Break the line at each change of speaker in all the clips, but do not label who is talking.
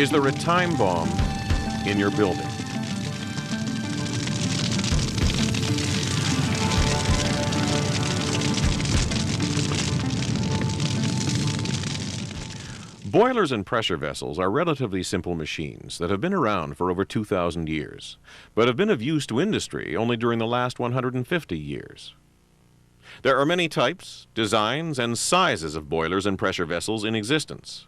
Is there a time bomb in your building? Boilers and pressure vessels are relatively simple machines that have been around for over 2,000 years, but have been of use to industry only during the last 150 years. There are many types, designs, and sizes of boilers and pressure vessels in existence.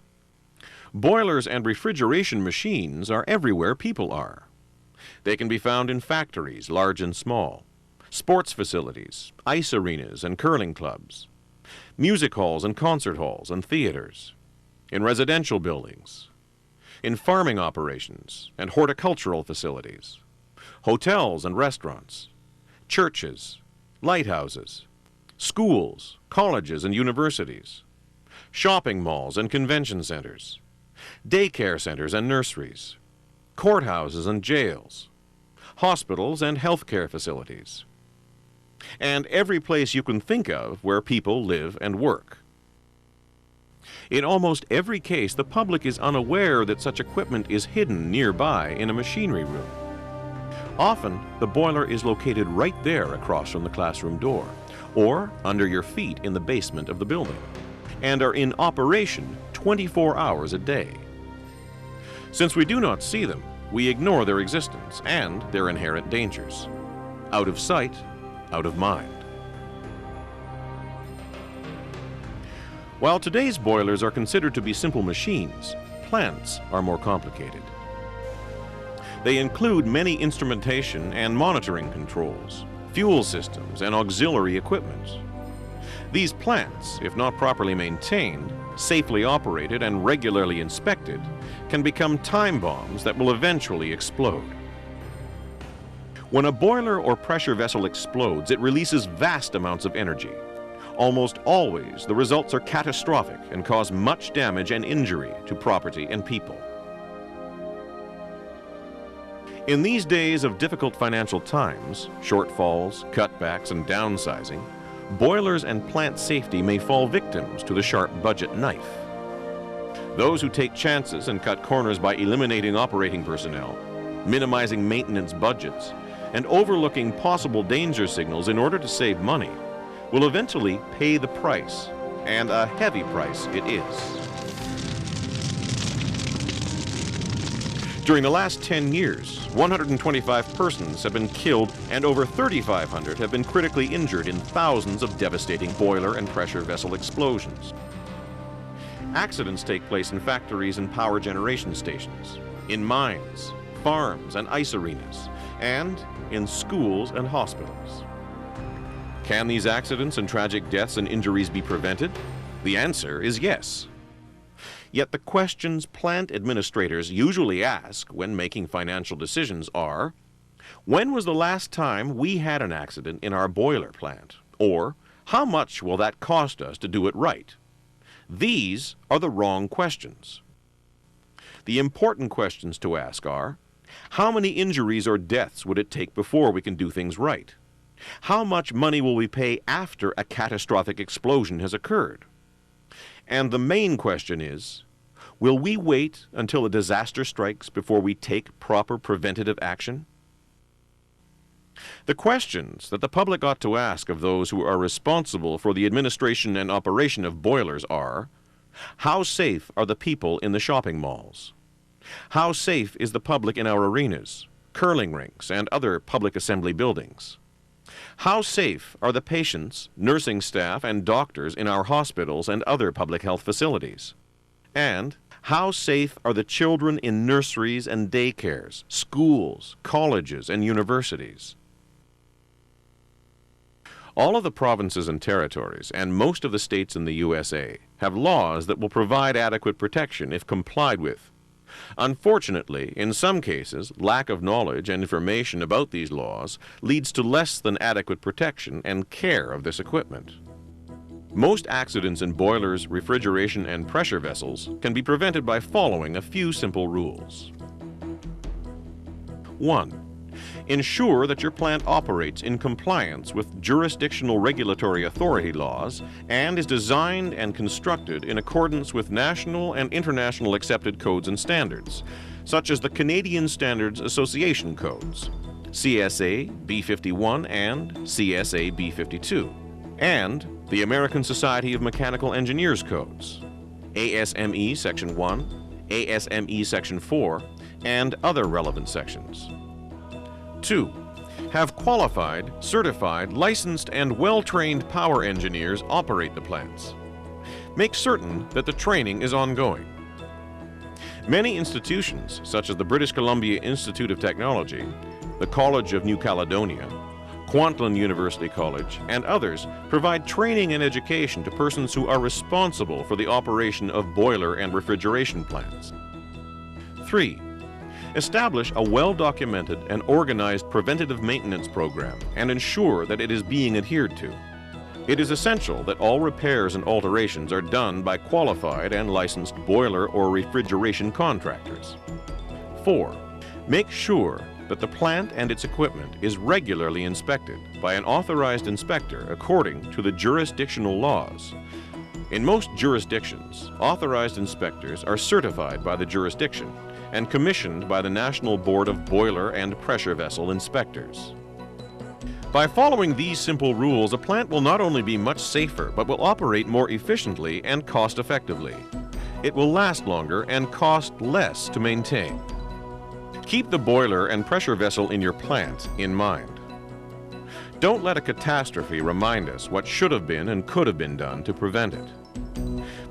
Boilers and refrigeration machines are everywhere people are. They can be found in factories, large and small, sports facilities, ice arenas and curling clubs, music halls and concert halls and theaters, in residential buildings, in farming operations and horticultural facilities, hotels and restaurants, churches, lighthouses, schools, colleges and universities, shopping malls and convention centers, daycare centers and nurseries, courthouses and jails, hospitals and healthcare facilities, and every place you can think of where people live and work. In almost every case, the public is unaware that such equipment is hidden nearby in a machinery room. Often, the boiler is located right there across from the classroom door, or under your feet in the basement of the building, and are in operation 24 hours a day. Since we do not see them, we ignore their existence and their inherent dangers. Out of sight, out of mind. While today's boilers are considered to be simple machines, plants are more complicated. They include many instrumentation and monitoring controls, fuel systems, and auxiliary equipment. These plants, if not properly maintained, safely operated, and regularly inspected, can become time bombs that will eventually explode. When a boiler or pressure vessel explodes, it releases vast amounts of energy. Almost always, the results are catastrophic and cause much damage and injury to property and people. In these days of difficult financial times, shortfalls, cutbacks, and downsizing, boilers and plant safety may fall victims to the sharp budget knife. Those who take chances and cut corners by eliminating operating personnel, minimizing maintenance budgets, and overlooking possible danger signals in order to save money will eventually pay the price, and a heavy price it is. During the last 10 years, 125 persons have been killed and over 3,500 have been critically injured in thousands of devastating boiler and pressure vessel explosions. Accidents take place in factories and power generation stations, in mines, farms and ice arenas, and in schools and hospitals. Can these accidents and tragic deaths and injuries be prevented? The answer is yes. Yet the questions plant administrators usually ask when making financial decisions are, when was the last time we had an accident in our boiler plant? Or, how much will that cost us to do it right? These are the wrong questions. The important questions to ask are, how many injuries or deaths would it take before we can do things right? How much money will we pay after a catastrophic explosion has occurred? And the main question is, will we wait until a disaster strikes before we take proper preventative action? The questions that the public ought to ask of those who are responsible for the administration and operation of boilers are, how safe are the people in the shopping malls? How safe is the public in our arenas, curling rinks, and other public assembly buildings? How safe are the patients, nursing staff, and doctors in our hospitals and other public health facilities? And how safe are the children in nurseries and daycares, schools, colleges, and universities? All of the provinces and territories, and most of the states in the USA, have laws that will provide adequate protection if complied with. Unfortunately, in some cases, lack of knowledge and information about these laws leads to less than adequate protection and care of this equipment. Most accidents in boilers, refrigeration, and pressure vessels can be prevented by following a few simple rules. 1. Ensure that your plant operates in compliance with jurisdictional regulatory authority laws and is designed and constructed in accordance with national and international accepted codes and standards, such as the Canadian Standards Association codes, CSA B51 and CSA B52, and the American Society of Mechanical Engineers codes, ASME Section 1, ASME Section 4, and other relevant sections. 2. Have qualified, certified, licensed, and well-trained power engineers operate the plants. Make certain that the training is ongoing. Many institutions, such as the British Columbia Institute of Technology, the College of New Caledonia, Kwantlen University College, and others, provide training and education to persons who are responsible for the operation of boiler and refrigeration plants. 3. Establish a well-documented and organized preventative maintenance program and ensure that it is being adhered to. It is essential that all repairs and alterations are done by qualified and licensed boiler or refrigeration contractors. 4. Make sure that the plant and its equipment is regularly inspected by an authorized inspector according to the jurisdictional laws. In most jurisdictions, authorized inspectors are certified by the jurisdiction and commissioned by the National Board of Boiler and Pressure Vessel Inspectors. By following these simple rules, a plant will not only be much safer, but will operate more efficiently and cost-effectively. It will last longer and cost less to maintain. Keep the boiler and pressure vessel in your plant in mind. Don't let a catastrophe remind us what should have been and could have been done to prevent it.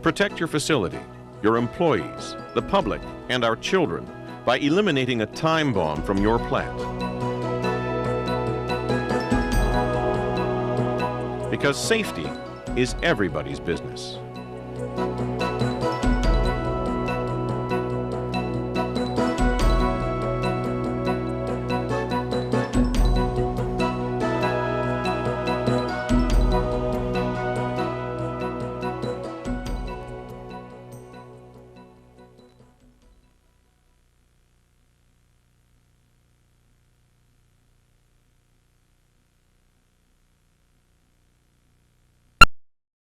Protect your facility, your employees, the public, and our children by eliminating a time bomb from your plant. Because safety is everybody's business.